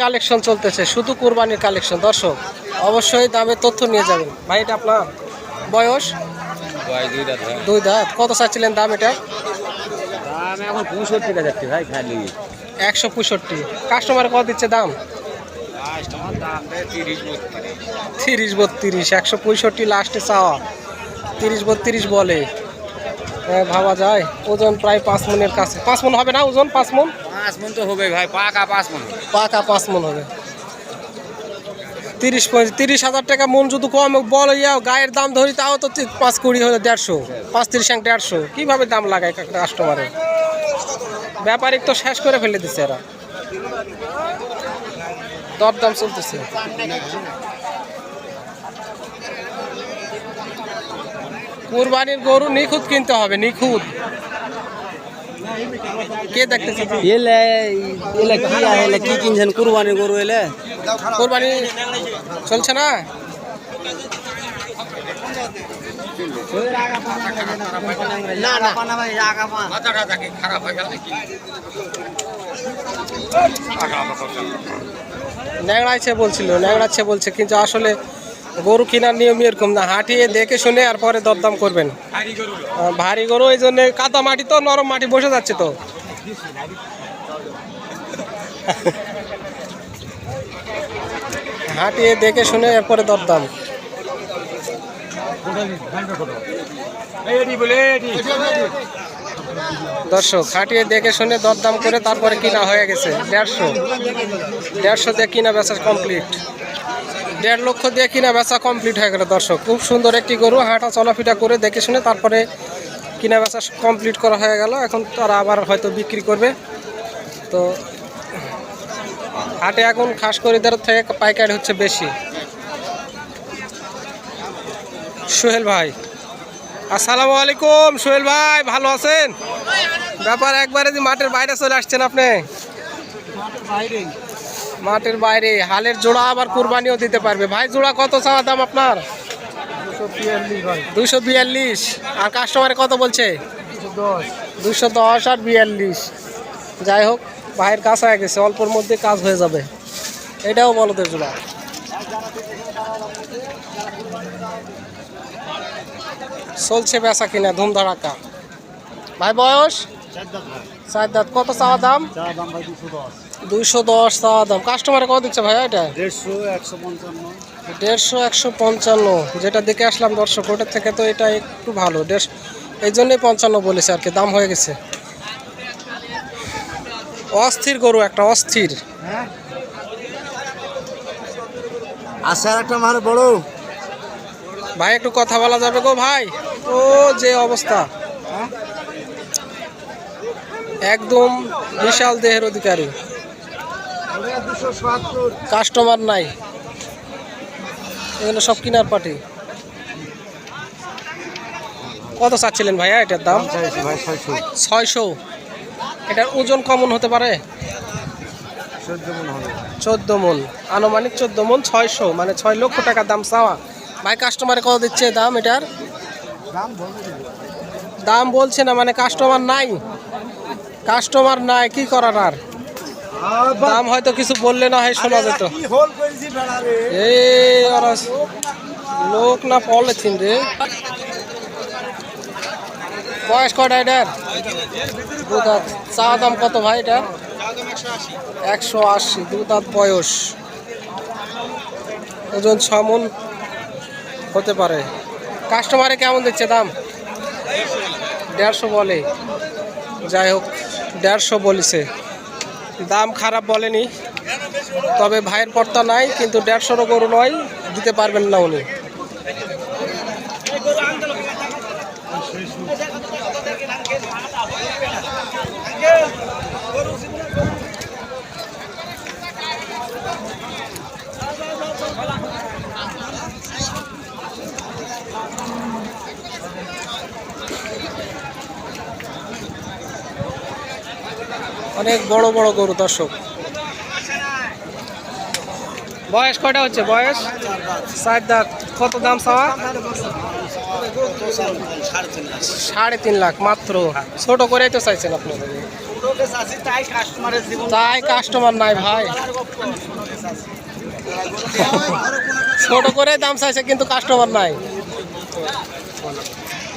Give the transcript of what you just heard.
Collection চলতেছে, শুধু কুরবানির কালেকশন। দর্শক অবশ্যই দামের তথ্য নিয়ে যাবেন। ভাই এটা আপনার বয়স? দুই দাঁত। কত চাচ্ছিলেন দাম এটা? এখন 65 যাচ্ছে ভাই, খালি 165। কাস্টমার কত দিচ্ছে দাম? 30-32। 165 লাস্টে চাওয়া, 30-32 বলে। ভাবা যায়। ওজন প্রায় 5 মনের কাছে। 5 মন হবে না ওজন? 5 মন? 5 মন তো হবে ভাই, পাকা 5 মন। পাকা 5 মন হবে। 30,000 টাকা মন যদি কম বলে গায়ের দাম ধরি, তাও তো 5-20 হলে 150, 5-30-150। কিভাবে দাম লাগায় কাস্টমারের? ব্যাপারিক তো শেষ করে ফেলে দিচ্ছে এরা। দরদাম চলতেছে। কুরবানির গরু নিখুঁত কিনতে হবে, নিখুঁত। কে দেখতেছে? কি কিনছেন কুরবানির গরু? এলে কুরবানি চলছে না? ন্যাংড়াইছে বলছিল, ন্যাংড়াচ্ছে বলছে, কিন্তু আসলে গরু কেনার নিয়ম এরকম না। হাঁটিয়ে দেখে শুনে আর পরে দরদাম করবেন। ভারী গরু, এই জন্য কাদা মাটি তো, নরম মাটি বসে যাচ্ছে তো। হাঁটিয়ে দেখে শুনে এরপরে দরদাম। দর্শক হাঁটিয়ে দেখে শুনে দরদাম করে তারপরে কিনা হয়ে গেছে। 150 দিয়ে কিনা বেচা কমপ্লিট। 1.5 লক্ষ দিয়ে কিনা বেচা কমপ্লিট হয়ে গেল। দর্শক খুব সুন্দর একটি গরু, হাঁটা চলাফিটা করে দেখে শুনে তারপরে কিনা বেচা কমপ্লিট করা হয়ে গেল। এখন তারা আবার হয়তো বিক্রি করবে। তো হাটে এখন খাস খরিদার থেকে পাইকারি হচ্ছে বেশি। সোহেল ভাই, আসসালামু আলাইকুম। সোহেল ভাই ভালো আছেন? ব্যাপার একবারে যে মাঠের বাইরে চলে আসছেন আপনি। মাঠের বাইরে হালের জোড়া আবার কুরবানিও দিতে পারবে। ভাই জোড়া কত চাওয়া দাম আপনার? 242। আর কাস্টমারে কত বলছে? 210 আর 42। যাই হোক, ভাইয়ের কাজ হয়ে গেছে, অল্পর মধ্যে কাজ হয়ে যাবে। এটাও বলদের জোড়া। চলছে বেচা কিনা ধুমধারাক্কা। ভাই বয়স? 4 দাঁত। কত চাওয়া দাম? 210 চাওয়া দাম। কাস্টমারে কত দিচ্ছে ভাইয়া এটা? 150-155। যেটা দেখে আসলাম দর্শক, ওটার থেকে তো এটা একটু ভালো। এই জন্যই 55 বলেছে আর কি, দাম হয়ে গেছে। অস্থির গরু একটা, অস্থির। আচ্ছা, একটা মানে বড় ভাই একটু কথা বলা যাবে গো ভাই? ও যে অবস্থা, একদম বিশাল দেহের অধিকারী। কাস্টমার নাই, এগুলো সব কিনার পার্টি। কত চাচ্ছিলেন ভাইয়া এটার দাম? 600। এটার ওজন কমন হতে পারে? 14 মন, আনুমানিক 14 মন। 600 মানে 6 লক্ষ টাকা দাম চাওয়া। ভাই কাস্টমারে কত দিচ্ছে দাম এটার? দাম বলছে না মানে কাস্টমার নাই। কাস্টমার নাই, কি করার আর? দাম হয়তো কিছু বললে না হয় শোনা যেত। এই লোক না পলিথিন রে। বয়স কয়টা এটার? 2 দাঁত। চা দাম কত ভাই এটা? 180। 2 দাঁত বয়স, ওজন 6 মন হতে পারে। কাস্টমারে কেমন দিচ্ছে দাম? 150 বলে। যাই হোক, 150 বলেছে। দাম খারাপ বলেনি, তবে ভাইয়ের পর্তা নাই, কিন্তু 150 গরু নয়, দিতে পারবেন না উনি। অনেক বড় বড় গরু দর্শক। বয়স কয়টা হচ্ছে? বয়স 4 দাঁত। কত দাম চাওয়া? 3.5 লাখ মাত্র। ছোট করেই তো চাইছেন আপনি। তাই কাস্টমার নাই ভাই, ছোট করে দাম চাইছে কিন্তু কাস্টমার নাই।